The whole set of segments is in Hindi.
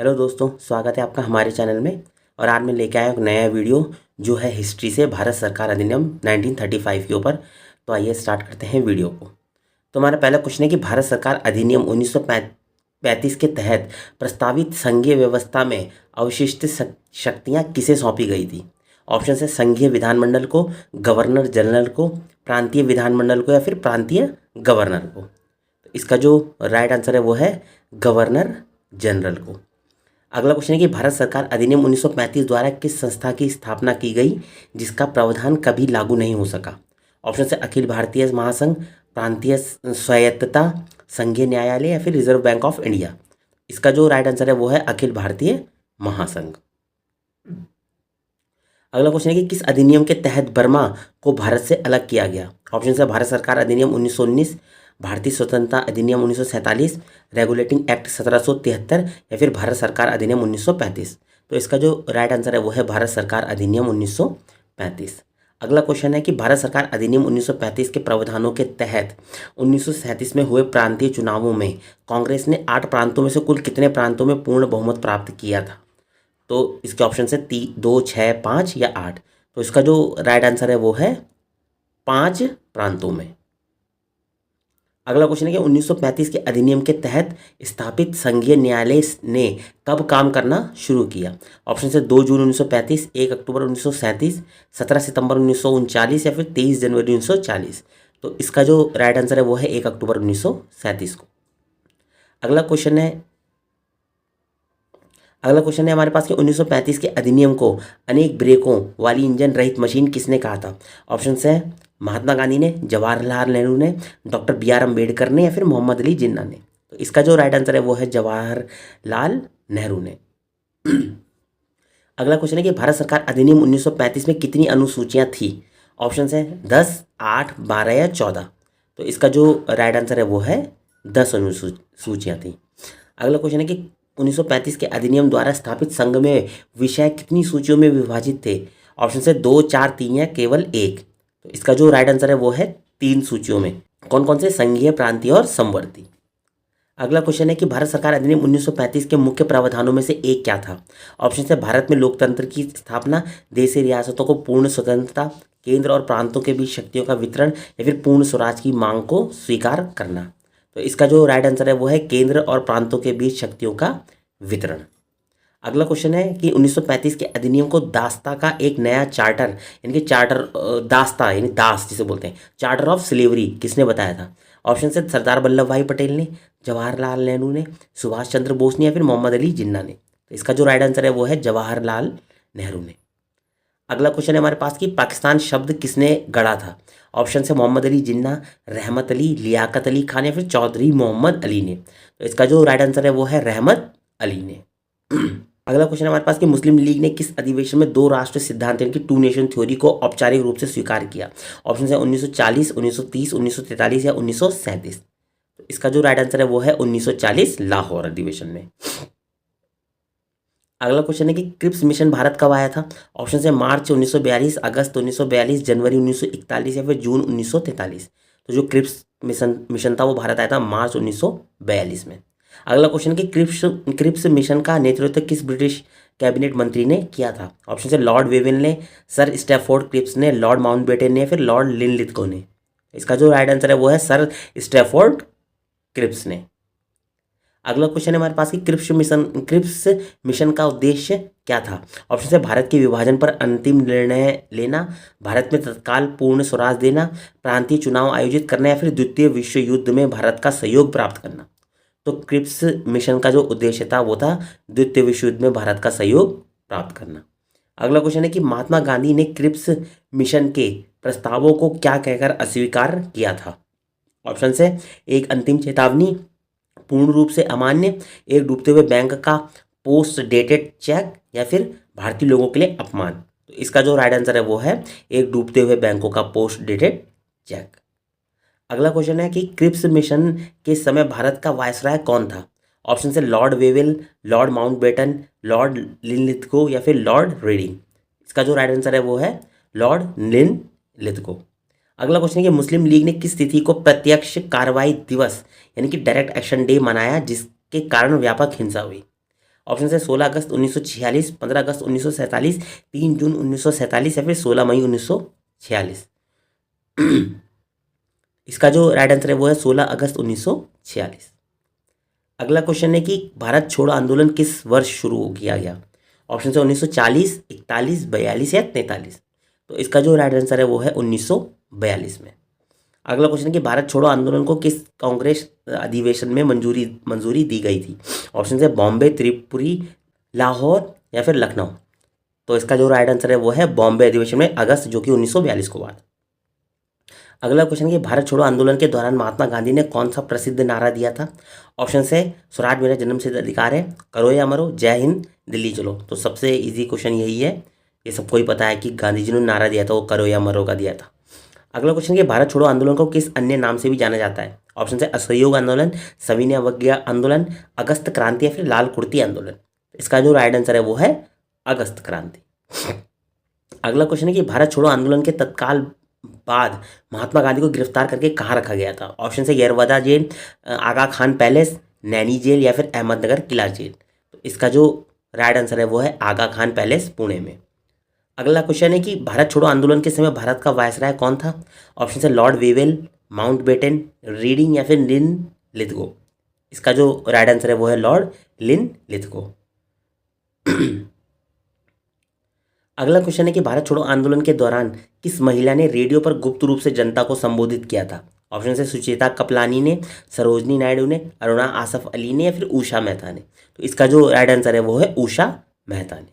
हेलो दोस्तों, स्वागत है आपका हमारे चैनल में। और आज मैं लेके आया एक नया वीडियो जो है हिस्ट्री से भारत सरकार अधिनियम 1935 के ऊपर। तो आइए स्टार्ट करते हैं वीडियो को। तो हमारा पहला क्वेश्चन है कि भारत सरकार अधिनियम 1935 के तहत प्रस्तावित संघीय व्यवस्था में अवशिष्ट शक्तियाँ किसे सौंपी गई थी। ऑप्शन है संघीय विधानमंडल को, गवर्नर जनरल को, प्रांतीय विधानमंडल को या फिर प्रांतीय गवर्नर को। तो इसका जो राइट आंसर है वो है गवर्नर जनरल को। अगला क्वेश्चन है कि भारत सरकार अधिनियम 1935 द्वारा किस संस्था की स्थापना की गई जिसका प्रावधान कभी लागू नहीं हो सका। ऑप्शन है अखिल भारतीय महासंघ, प्रांतीय स्वायत्तता, संघीय न्यायालय या फिर रिजर्व बैंक ऑफ इंडिया। इसका जो राइट आंसर है वो है अखिल भारतीय महासंघ। अगला क्वेश्चन है कि किस अधिनियम के तहत बर्मा को भारत से अलग किया गया। ऑप्शन है भारत सरकार अधिनियम 1919, भारतीय स्वतंत्रता अधिनियम 1947, रेगुलेटिंग एक्ट 1773 या फिर भारत सरकार अधिनियम 1935। तो इसका जो राइट आंसर है वो है भारत सरकार अधिनियम 1935। अगला क्वेश्चन है कि भारत सरकार अधिनियम 1935 के प्रावधानों के तहत 1937 में हुए प्रांतीय चुनावों में कांग्रेस ने 8 प्रांतों में से कुल कितने प्रांतों में पूर्ण बहुमत प्राप्त किया था। तो इसके ऑप्शन है 2, 6, 5 या 8। तो इसका जो राइट आंसर है वो है 5 प्रांतों में। अगला क्वेश्चन है कि 1935 के अधिनियम के तहत स्थापित संघीय न्यायालय ने कब काम करना शुरू किया। ऑप्शन है 2 जून 1935, 1 अक्टूबर 1937, 17 सितंबर 1939 या फिर 23 जनवरी 1940। तो इसका जो राइट आंसर है वो है 1 अक्टूबर 1937 को। अगला क्वेश्चन है हमारे पास कि 1935 के अधिनियम को अनेक ब्रेकों वाली इंजन रहित मशीन किसने कहा था। ऑप्शन है महात्मा गांधी ने, जवाहरलाल नेहरू ने, डॉक्टर BR अम्बेडकर ने या फिर मोहम्मद अली जिन्ना ने। तो इसका जो राइट आंसर है वो है जवाहरलाल नेहरू ने। अगला क्वेश्चन है कि भारत सरकार अधिनियम 1935 में कितनी अनुसूचियां थी। ऑप्शन है 10, 8, 12 या 14। तो इसका जो राइट आंसर है वो है 10 अनुसूचियां थी। अगला क्वेश्चन है कि 1935 के अधिनियम द्वारा स्थापित संघ में विषय कितनी सूचियों में विभाजित थे। ऑप्शन है 2, 4, 3 या केवल 1। तो इसका जो राइट आंसर है वो है 3 सूचियों में। कौन कौन से? संघीय, प्रांतीय और समवर्ती। अगला क्वेश्चन है कि भारत सरकार अधिनियम 1935 के मुख्य प्रावधानों में से एक क्या था। ऑप्शन है भारत में लोकतंत्र की स्थापना, देशी रियासतों को पूर्ण स्वतंत्रता, केंद्र और प्रांतों के बीच शक्तियों का वितरण या फिर पूर्ण स्वराज की मांग को स्वीकार करना। तो इसका जो राइट आंसर है वो है केंद्र और प्रांतों के बीच शक्तियों का वितरण। अगला क्वेश्चन है कि 1935 के अधिनियम को दास्ता का एक नया चार्टर यानी कि दास्ता यानी दास जिसे बोलते हैं, चार्टर ऑफ स्लेवरी किसने बताया था। ऑप्शन है सरदार वल्लभ भाई पटेल ने, जवाहरलाल नेहरू ने, सुभाष चंद्र बोस ने या फिर मोहम्मद अली जिन्ना ने। तो इसका जो राइट आंसर है वो है जवाहरलाल नेहरू ने। अगला क्वेश्चन है हमारे पास कि पाकिस्तान शब्द किसने गढ़ा था। ऑप्शन है मोहम्मद अली जिन्ना, रहमत अली, लियाकत अली खान या फिर चौधरी मोहम्मद अली ने। तो इसका जो राइट आंसर है वो है रहमत अली ने। अगला क्वेश्चन हमारे पास कि मुस्लिम लीग ने किस अधिवेशन में 2 राष्ट्र सिद्धांत यानी कि 2 नेशन थ्योरी को औपचारिक रूप से स्वीकार किया। ऑप्शन है 1940, 1930, 1943 या 1937। तो इसका जो राइट आंसर है वो है 1940 लाहौर अधिवेशन में। अगला क्वेश्चन है कि क्रिप्स मिशन भारत कब आया था। ऑप्शन है मार्च 1942, अगस्त 1942, जनवरी 1941 या फिर जून 1943। तो जो क्रिप्स मिशन था वो भारत आया था मार्च 1942 में। अगला क्वेश्चन कि क्रिप्स मिशन का नेतृत्व किस ब्रिटिश कैबिनेट मंत्री ने किया था। ऑप्शन है लॉर्ड वेवेल ने, सर स्टैफोर्ड क्रिप्स ने, लॉर्ड माउंटबेटन ने, फिर लॉर्ड लिनलिथगो ने। इसका जो राइट आंसर है वो है सर स्टैफोर्ड क्रिप्स ने। अगला क्वेश्चन है हमारे पास कि क्रिप्स मिशन का उद्देश्य क्या था। ऑप्शन है भारत के विभाजन पर अंतिम निर्णय लेना, भारत में तत्काल पूर्ण स्वराज देना, प्रांतीय चुनाव आयोजित करना या फिर द्वितीय विश्व युद्ध में भारत का सहयोग प्राप्त करना। तो क्रिप्स मिशन का जो उद्देश्य था वो था द्वितीय विश्व युद्ध में भारत का सहयोग प्राप्त करना। अगला क्वेश्चन है कि महात्मा गांधी ने क्रिप्स मिशन के प्रस्तावों को क्या कहकर अस्वीकार किया था। ऑप्शन है एक अंतिम चेतावनी, पूर्ण रूप से अमान्य, एक डूबते हुए बैंक का पोस्ट डेटेड चेक या फिर भारतीय लोगों के लिए अपमान। तो इसका जो राइट आंसर है वो है एक डूबते हुए बैंकों का पोस्ट डेटेड चेक। अगला क्वेश्चन है कि क्रिप्स मिशन के समय भारत का वायसराय कौन था। ऑप्शन है Lord Wavell, Lord Mountbatten, Lord Linlithgow या फिर लॉर्ड रेडिंग। इसका जो राइट आंसर है वो है लॉर्ड लिनलिथगो। अगला क्वेश्चन है कि मुस्लिम लीग ने किस तिथि को प्रत्यक्ष कार्रवाई दिवस यानी कि डायरेक्ट एक्शन डे मनाया जिसके कारण व्यापक हिंसा हुई। ऑप्शन है 16 अगस्त 1946, 15 अगस्त 1947, 3 जून 1947 या फिर 16 मई 1946। इसका जो राइट आंसर है वो है 16 अगस्त 1946। अगला क्वेश्चन है कि भारत छोड़ो आंदोलन किस वर्ष शुरू किया गया। ऑप्शन है 1940, 41, 42 या 43। तो इसका जो राइट आंसर है वो है 1942 में। अगला क्वेश्चन है कि भारत छोड़ो आंदोलन को किस कांग्रेस अधिवेशन में मंजूरी दी गई थी। ऑप्शन है बॉम्बे, त्रिपुरी, लाहौर या फिर लखनऊ। तो इसका जो राइट आंसर है वो है बॉम्बे अधिवेशन में, अगस्त, जो कि 1942 को हुआ। अगला क्वेश्चन है कि भारत छोड़ो आंदोलन के दौरान महात्मा गांधी ने कौन सा प्रसिद्ध नारा दिया था। ऑप्शन है स्वराज मेरा जन्मसिद्ध अधिकार है, करो या मरो, जय हिंद, दिल्ली चलो। तो सबसे इजी क्वेश्चन यही है, ये सबको ही पता है कि गांधी जी ने नारा दिया था वो करो या मरो का दिया था। अगला क्वेश्चन कि भारत छोड़ो आंदोलन को किस अन्य नाम से भी जाना जाता है। ऑप्शन है असहयोग आंदोलन, सविनय अवज्ञा आंदोलन, अगस्त क्रांति या फिर लाल कुर्ती आंदोलन। इसका जो राइट आंसर है वो है अगस्त क्रांति। अगला क्वेश्चन है कि भारत छोड़ो आंदोलन के तत्काल बाद महात्मा गांधी को गिरफ्तार करके कहाँ रखा गया था। ऑप्शन है यरवदा जेल, आगा खान पैलेस, नैनी जेल या फिर अहमदनगर किला जेल। तो इसका जो राइट आंसर है वो है आगा खान पैलेस, पुणे में। अगला क्वेश्चन है कि भारत छोड़ो आंदोलन के समय भारत का वायसराय कौन था। ऑप्शन है लॉर्ड वेवेल, माउंटबेटन, रीडिंग या फिर लिन लिथगो। इसका जो राइट आंसर है वो है लॉर्ड लिन लिथगो। अगला क्वेश्चन है कि भारत छोड़ो आंदोलन के दौरान किस महिला ने रेडियो पर गुप्त रूप से जनता को संबोधित किया था। ऑप्शन है सुचेता कपलानी ने, सरोजनी नायडू ने, अरुणा आसफ अली ने या फिर उषा मेहता ने। तो इसका जो राइट आंसर है वो है उषा मेहता ने।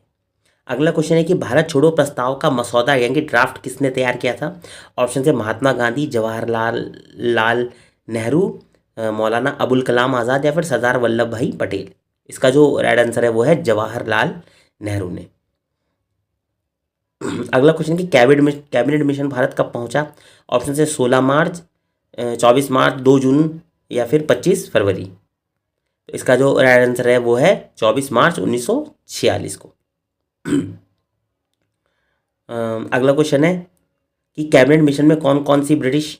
अगला क्वेश्चन है कि भारत छोड़ो प्रस्ताव का मसौदा यानी ड्राफ्ट किसने तैयार किया था। ऑप्शन है महात्मा गांधी, जवाहरलाल नेहरू, मौलाना अबुल कलाम आज़ाद या फिर सरदार वल्लभ भाई पटेल। इसका जो राइट आंसर है वो है जवाहरलाल नेहरू ने। अगला क्वेश्चन कि कैबिनेट मिशन भारत कब पहुंचा। ऑप्शन है 16 मार्च, 24 मार्च, 2 जून या फिर 25 फरवरी। तो इसका जो राइट आंसर है वो है 24 मार्च 1946 को। अगला क्वेश्चन है कि कैबिनेट मिशन में कौन कौन सी ब्रिटिश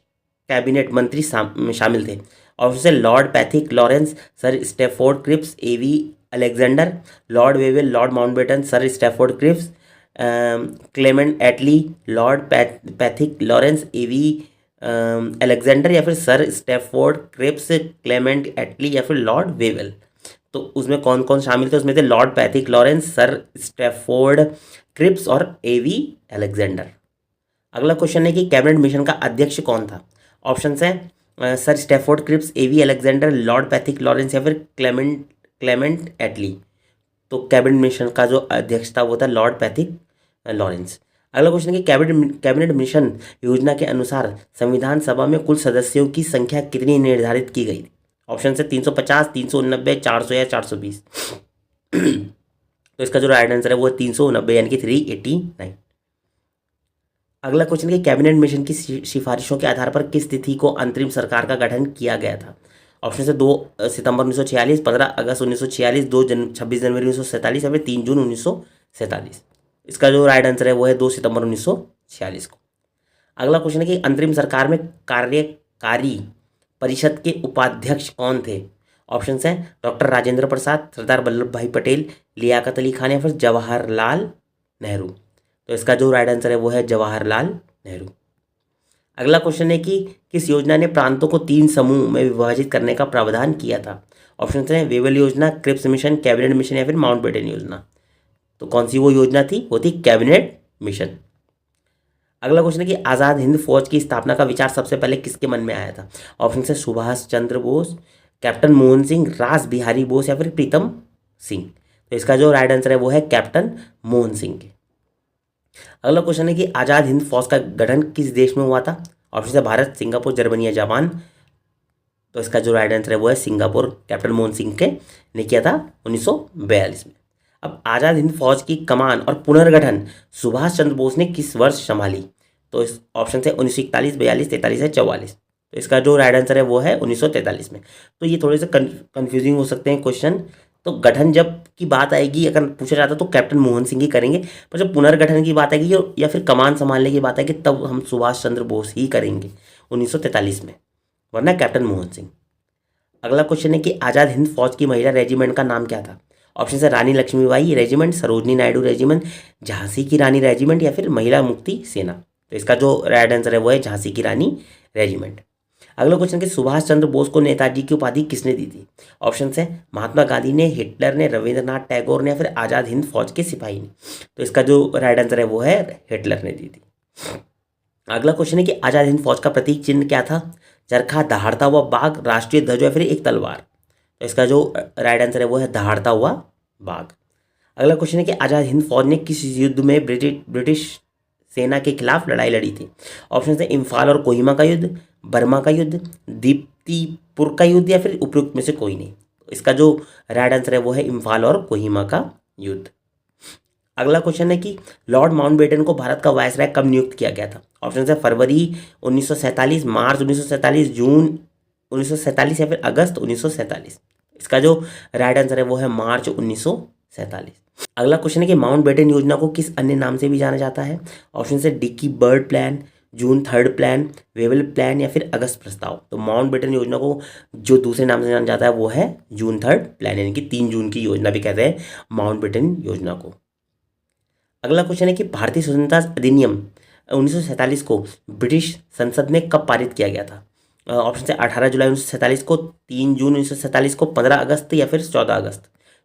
कैबिनेट मंत्री शामिल थे। ऑप्शन है Lord Pethick Lawrence, sir Stafford Cripps, A V Alexander, Lord Wavell, Lord Mountbatten, Sir Stafford Cripps, Clement Attlee, Lord Pethick Lawrence, A V Alexander या फिर Sir Stafford Cripps, Clement Attlee या फिर लॉर्ड वेवेल। तो उसमें कौन कौन शामिल थे, उसमें थे Lord Pethick Lawrence, sir Stafford Cripps और एवी अलेक्जेंडर। अगला क्वेश्चन है कि कैबिनेट मिशन का अध्यक्ष कौन था। ऑप्शन है sir Stafford Cripps, A V Alexander, Lord Pethick Lawrence या फिर क्लेमेंट एटली। तो कैबिनेट मिशन का जो अध्यक्ष था वो था लॉर्ड पैथिक लॉरेंस। अगला क्वेश्चन है कि कैबिनेट मिशन योजना के अनुसार संविधान सभा में कुल सदस्यों की संख्या कितनी निर्धारित की गई। ऑप्शन है 350, 390, 400 या 420। तो इसका जो राइट आंसर है वो 390 यानी कि 389। अगला क्वेश्चन है कि कैबिनेट मिशन की सिफारिशों के आधार पर किस तिथि को अंतरिम सरकार का गठन किया गया था। ऑप्शन है 2 सितंबर 1946, 15 अगस्त 1946, 26 जनवरी 1947 या फिर 3 जून 1947। इसका जो राइट आंसर है वो है 2 सितंबर 1946 को। अगला क्वेश्चन है कि अंतरिम सरकार में कार्यकारी परिषद के उपाध्यक्ष कौन थे। ऑप्शन है डॉक्टर राजेंद्र प्रसाद, सरदार वल्लभ भाई पटेल, लियाकत अली खान या फिर जवाहरलाल नेहरू। तो इसका जो राइट आंसर है वो है जवाहरलाल नेहरू। अगला क्वेश्चन है कि किस योजना ने प्रांतों को 3 समूह में विभाजित करने का प्रावधान किया था। ऑप्शन है वेवेल योजना, क्रिप्स मिशन, कैबिनेट मिशन या फिर माउंटबेटन योजना। तो कौन सी वो योजना थी, वो थी कैबिनेट मिशन। अगला क्वेश्चन है कि आज़ाद हिंद फौज की स्थापना का विचार सबसे पहले किसके मन में आया था। ऑप्शन है सुभाष चंद्र बोस, कैप्टन मोहन सिंह, रास बिहारी बोस या फिर प्रीतम सिंह। तो इसका जो राइट आंसर है वो है कैप्टन मोहन सिंह के। अगला क्वेश्चन है कि आज़ाद हिंद फौज का गठन किस देश में हुआ था। ऑप्शन है भारत, सिंगापुर, जर्मनी या जापान। तो इसका जो राइट आंसर है वो है सिंगापुर, कैप्टन मोहन सिंह के ने किया था 1942 में। अब आज़ाद हिंद फौज की कमान और पुनर्गठन सुभाष चंद्र बोस ने किस वर्ष संभाली। तो इस ऑप्शन है 1941, 42, 43 या 44। तो इसका जो राइट आंसर है वो है 1943 में। तो ये थोड़े से कन्फ्यूजिंग हो सकते हैं क्वेश्चन। तो गठन जब की बात आएगी अगर पूछा जाता तो कैप्टन मोहन सिंह ही करेंगे, पर जब पुनर्गठन की बात आएगी या फिर कमान संभालने की बात आएगी तब हम सुभाष चंद्र बोस ही करेंगे 1943 में, वरना कैप्टन मोहन सिंह। अगला क्वेश्चन है कि आज़ाद हिंद फौज की महिला रेजिमेंट का नाम क्या था। ऑप्शन है रानी लक्ष्मीबाई रेजिमेंट, सरोजनी नायडू रेजिमेंट, झांसी की रानी रेजिमेंट या फिर महिला मुक्ति सेना। तो इसका जो राइट आंसर है वो है झांसी की रानी रेजिमेंट। अगला क्वेश्चन कि सुभाष चंद्र बोस को नेताजी की उपाधि किसने दी थी? ऑप्शन है महात्मा गांधी ने, हिटलर ने, रविंद्रनाथ टैगोर ने या फिर आज़ाद हिंद फौज के सिपाही ने। तो इसका जो राइट आंसर है वो है हिटलर ने दी थी। अगला क्वेश्चन है कि आज़ाद हिंद फौज का प्रतीक चिन्ह क्या था? चरखा, दहाड़ता हुआ बाघ, राष्ट्रीय ध्वज या फिर एक तलवार। तो इसका जो राइट आंसर है वो है दहाड़ता हुआ बाघ। अगला क्वेश्चन है कि आज़ाद हिंद फौज ने किस युद्ध में ब्रिटिश सेना के खिलाफ लड़ाई लड़ी थी? ऑप्शन है इम्फाल और कोहिमा का युद्ध, बर्मा का युद्ध, दीप्तिपुर का युद्ध या फिर उपयुक्त में से कोई नहीं। तो इसका जो राइट आंसर है वो है इम्फाल और कोहिमा का युद्ध। अगला क्वेश्चन है कि लॉर्ड माउंटबेटन को भारत का वायसराय कब नियुक्त किया गया था? ऑप्शन है फरवरी 1947, मार्च 1947, जून 1947 या फिर अगस्त 1947। इसका जो राइट आंसर है वो है मार्च 1947। अगला क्वेश्चन है कि माउंटबेटन योजना को किस अन्य नाम से भी जाना जाता है? ऑप्शन है Dickie Bird plan, June third plan, Wavell plan या फिर अगस्त प्रस्ताव। तो माउंटबेटन योजना को जो दूसरे नाम से जाना जाता है वो है जून थर्ड प्लान, यानी कि 3 जून की योजना भी कहते हैं माउंटबेटन योजना को। अगला क्वेश्चन है कि भारतीय स्वतंत्रता अधिनियम 1947 को ब्रिटिश संसद में कब पारित किया गया था? ऑप्शन है 18 जुलाई 1947 को, 3 जून 1947 को, 15 अगस्त या फिर 14 अगस्त।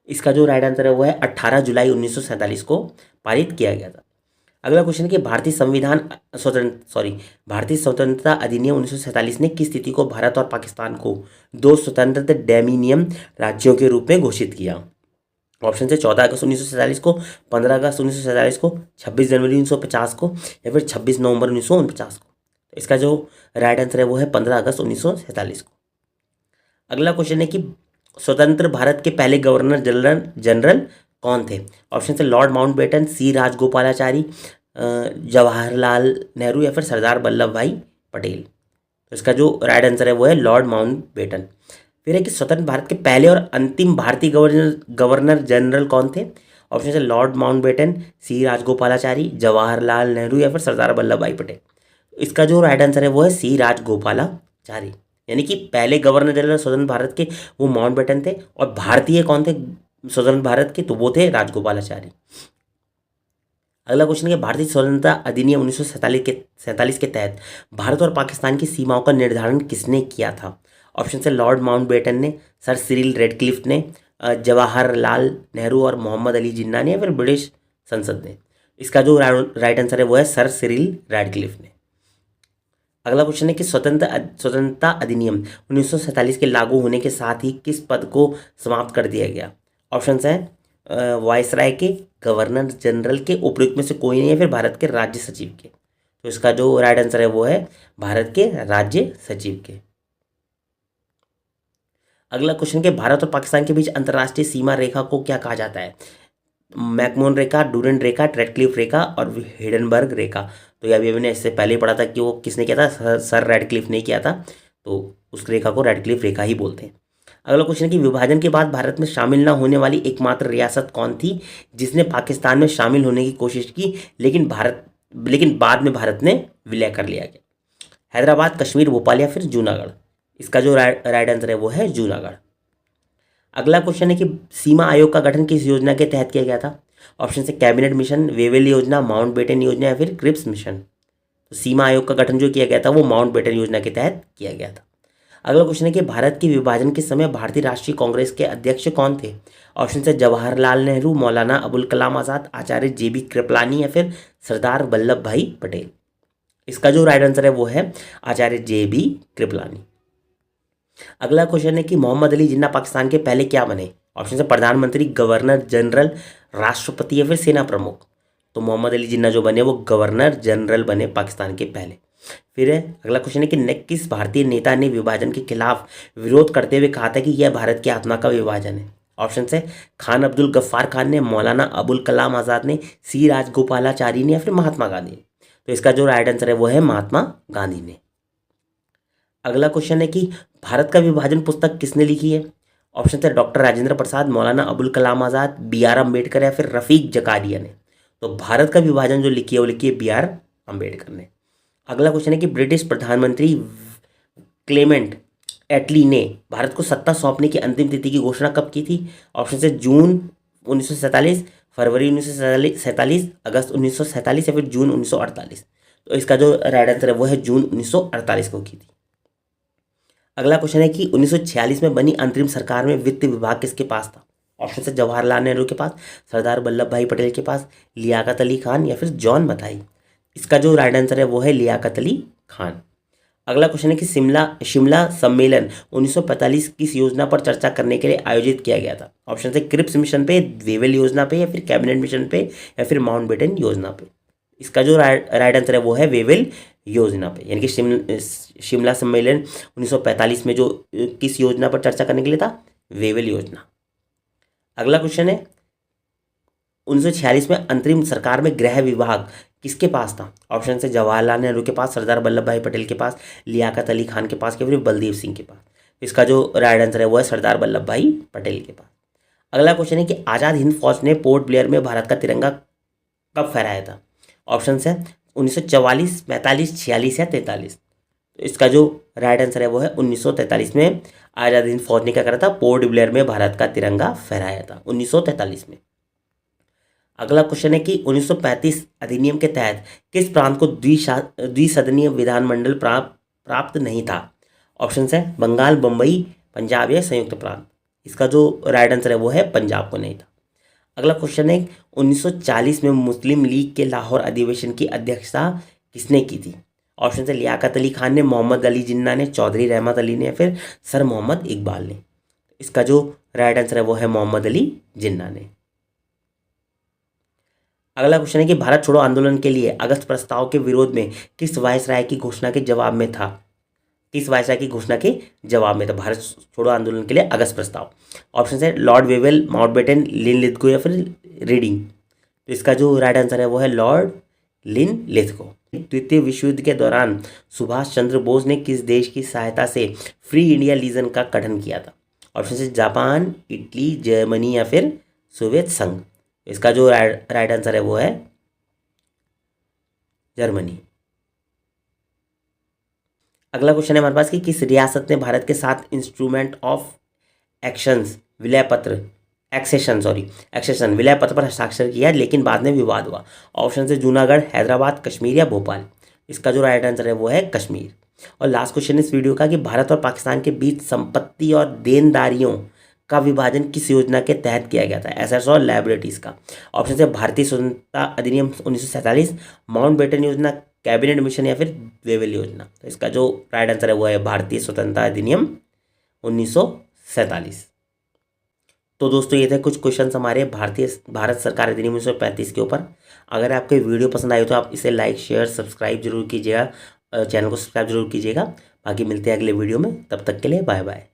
इसका जो राइट आंसर है वो है 18 जुलाई 1947 को पारित किया गया था। अगला क्वेश्चन है कि भारतीय स्वतंत्रता अधिनियम 1947 ने किस तिथि को भारत और पाकिस्तान को 2 स्वतंत्र डोमिनियन राज्यों के रूप में घोषित किया? ऑप्शन है 14 अगस्त 1947 को, 15 अगस्त 1947 को, 26 जनवरी 1950 को या फिर 26 नवंबर 1949 को। तो इसका जो राइट आंसर है वो है 15 अगस्त 1947 को। अगला क्वेश्चन है कि स्वतंत्र भारत के पहले गवर्नर जनरल कौन थे? ऑप्शन है लॉर्ड माउंटबेटन, सी राजगोपालाचारी, जवाहरलाल नेहरू या फिर सरदार वल्लभ भाई पटेल। तो इसका जो राइट आंसर है वो है लॉर्ड माउंटबेटन। फिर है कि स्वतंत्र भारत के पहले और अंतिम भारतीय गवर्नर जनरल कौन थे? ऑप्शन है लॉर्ड माउंटबेटन, सी राजगोपालाचारी, जवाहरलाल नेहरू या फिर सरदार वल्लभ भाई पटेल। इसका जो राइट आंसर है वो है सी राजगोपालाचारी, यानी कि पहले गवर्नर जनरल स्वतंत्र भारत के वो माउंटबेटन थे और भारतीय कौन थे स्वतंत्र भारत के? तो वो थे राजगोपालाचारी। अगला क्वेश्चन है भारतीय स्वतंत्रता अधिनियम 1947 के तहत भारत और पाकिस्तान की सीमाओं का निर्धारण किसने किया था? ऑप्शन है लॉर्ड माउंटबेटन ने, सर सिरिल रेडक्लिफ ने, जवाहरलाल नेहरू और मोहम्मद अली जिन्ना ने या फिर ब्रिटिश संसद ने। इसका जो राइट आंसर है वो है सर सिरिल रेडक्लिफ ने। अगला क्वेश्चन है कि स्वतंत्रता अधिनियम 1947 के लागू होने के साथ ही किस पद को समाप्त कर दिया गया? ऑप्शन है वायसराय के, गवर्नर जनरल के, उपयुक्त में से कोई नहीं है फिर भारत के राज्य सचिव के। तो इसका जो राइट आंसर है वो है भारत के राज्य सचिव के। अगला क्वेश्चन के भारत और पाकिस्तान के बीच अंतर्राष्ट्रीय सीमा रेखा को क्या कहा जाता है? मैकमोहन रेखा, डूरेंट रेखा, रेडक्लिफ रेखा और हिडनबर्ग रेखा। तो ये अभी मैंने इससे पहले ही पढ़ा था कि वो किसने किया था, सर रेडक्लिफ ने किया था, तो उस रेखा को रेडक्लिफ रेखा ही बोलते हैं। अगला क्वेश्चन है कि विभाजन के बाद भारत में शामिल न होने वाली एकमात्र रियासत कौन थी जिसने पाकिस्तान में शामिल होने की कोशिश की लेकिन बाद में भारत ने विलय कर लिया गया? हैदराबाद, कश्मीर, भोपाल या फिर जूनागढ़। इसका जो राइट आंसर है वो है जूनागढ़। अगला क्वेश्चन है कि सीमा आयोग का गठन किस योजना के तहत किया गया था? ऑप्शन है कैबिनेट मिशन, वेवेल योजना, माउंटबेटन योजना या फिर क्रिप्स मिशन। तो सीमा आयोग का गठन जो किया गया था वो माउंटबेटन योजना के तहत किया गया था। अगला क्वेश्चन है कि भारत के विभाजन के समय भारतीय राष्ट्रीय कांग्रेस के अध्यक्ष कौन थे? ऑप्शन है जवाहरलाल नेहरू, मौलाना अबुल कलाम आज़ाद, आचार्य JB कृपलानी या फिर सरदार वल्लभ भाई पटेल। इसका जो राइट आंसर है वो है आचार्य JB कृपलानी। अगला क्वेश्चन है कि मोहम्मद अली जिन्ना पाकिस्तान के पहले क्या बने? ऑप्शन है प्रधानमंत्री, गवर्नर जनरल, राष्ट्रपति या फिर सेना प्रमुख। तो मोहम्मद अली जिन्ना जो बने वो गवर्नर जनरल बने पाकिस्तान के पहले। फिर है अगला क्वेश्चन है कि किस भारतीय नेता ने विभाजन के खिलाफ विरोध करते हुए कहा था कि यह भारत की आत्मा का विभाजन है? ऑप्शन है खान अब्दुल गफ्फार खान ने, मौलाना अबुल कलाम आज़ाद ने, सी राजगोपालाचारी ने या फिर महात्मा गांधी ने। तो इसका जो राइट आंसर है वो है महात्मा गांधी ने। अगला क्वेश्चन है कि भारत का विभाजन पुस्तक किसने लिखी है? ऑप्शन है डॉक्टर राजेंद्र प्रसाद, मौलाना अबुल कलाम आज़ाद, BR अम्बेडकर या फिर रफ़ीक जकारिया ने। तो भारत का विभाजन जो लिखी है वो लिखी है BR अम्बेडकर ने। अगला क्वेश्चन है कि ब्रिटिश प्रधानमंत्री क्लेमेंट एटली ने भारत को सत्ता सौंपने की अंतिम तिथि की घोषणा कब की थी? ऑप्शन है जून 1947, फरवरी 1947, अगस्त 1947 या फिर जून 1948। तो इसका जो राइट आंसर है वो है जून 1948 को की थी। अगला क्वेश्चन है कि 1946 में बनी अंतरिम सरकार में वित्त विभाग किसके पास था? ऑप्शन है जवाहरलाल नेहरू के पास, सरदार वल्लभ भाई पटेल के पास, लियाकत अली खान या फिर जॉन मथाई। इसका जो राइट आंसर है वो है लियाकत अली खान। अगला क्वेश्चन है कि शिमला शिमला सम्मेलन 1945 किस योजना पर चर्चा करने के लिए आयोजित किया गया था? ऑप्शन है क्रिप्स मिशन पे, वेवेल योजना पे या फिर कैबिनेट मिशन पे या फिर माउंटबेटन योजना पे। इसका जो राइट आंसर है वो है वेवेल योजना पे, यानी कि शिमला सम्मेलन 1945 में जो किस योजना पर चर्चा करने के लिए था? वेवेल योजना। अगला क्वेश्चन है 1946 में अंतरिम सरकार में गृह विभाग किसके पास था? ऑप्शन से जवाहरलाल नेहरू के पास, सरदार वल्लभ भाई पटेल के पास, लियाकत अली खान के पास या फिर बलदेव सिंह के पास। इसका जो राइट आंसर है वो है सरदार वल्लभ भाई पटेल के पास। अगला क्वेश्चन है कि आज़ाद हिंद फौज ने पोर्ट ब्लेयर में भारत का तिरंगा कब फहराया था? ऑप्शन है 1944, 45, 46 या 43। तो इसका जो राइट आंसर है वो है 1943 में आज़ाद हिंद फौज ने क्या करा था? पोर्ट ब्लेयर में भारत का तिरंगा फहराया था 1943 में। अगला क्वेश्चन है कि 1935 अधिनियम के तहत किस प्रांत को द्विसदनीय विधानमंडल प्राप्त नहीं था? ऑप्शन है बंगाल, बम्बई, पंजाब या संयुक्त प्रांत। इसका जो राइट आंसर है वो है पंजाब को नहीं था। अगला क्वेश्चन है 1940 में मुस्लिम लीग के लाहौर अधिवेशन की अध्यक्षता किसने की थी? ऑप्शन है लियाकत अली खान ने, मोहम्मद अली जिन्ना ने, चौधरी रहमत अली ने या फिर सर मोहम्मद इकबाल ने। इसका जो राइट आंसर है वो है मोहम्मद अली जिन्ना ने। अगला क्वेश्चन है कि भारत छोड़ो आंदोलन के लिए अगस्त प्रस्ताव के विरोध में किस वायसराय की घोषणा के जवाब में था? किस वायसराय की घोषणा के जवाब में था भारत छोड़ो आंदोलन के लिए अगस्त प्रस्ताव? ऑप्शन है लॉर्ड वेवेल, माउंटबेटन, लिन लिथगो या फिर रीडिंग। तो इसका जो राइट आंसर है वो है लॉर्ड लिन लिथगो। द्वितीय विश्व युद्ध के दौरान सुभाष चंद्र बोस ने किस देश की सहायता से फ्री इंडिया लीजन का गठन किया था? ऑप्शन है जापान, इटली, जर्मनी या फिर सोवियत संघ। इसका जो राइट आंसर है वो है जर्मनी। अगला क्वेश्चन है हमारे पास कि किस रियासत ने भारत के साथ इंस्ट्रूमेंट ऑफ एक्सेशन विलय पत्र पर हस्ताक्षर किया लेकिन बाद में विवाद हुआ? ऑप्शन से जूनागढ़, हैदराबाद, कश्मीर या भोपाल। इसका जो राइट आंसर है वो है कश्मीर। और लास्ट क्वेश्चन इस वीडियो का कि भारत और पाकिस्तान के बीच संपत्ति और देनदारियों का विभाजन किस योजना के तहत किया गया था? एसेट्स और लायबिलिटीज का। ऑप्शन है भारतीय स्वतंत्रता अधिनियम 1947, माउंटबेटन योजना, कैबिनेट मिशन या फिर वेवेल योजना। तो इसका जो राइट आंसर है वो है भारतीय स्वतंत्रता अधिनियम 1947। तो दोस्तों ये थे कुछ क्वेश्चन हमारे भारत सरकार अधिनियम 1935 के ऊपर। अगर आपको वीडियो पसंद आई तो आप इसे लाइक, शेयर, सब्सक्राइब जरूर कीजिएगा, चैनल को सब्सक्राइब जरूर कीजिएगा। बाकी मिलते हैं अगले वीडियो में, तब तक के लिए बाय बाय।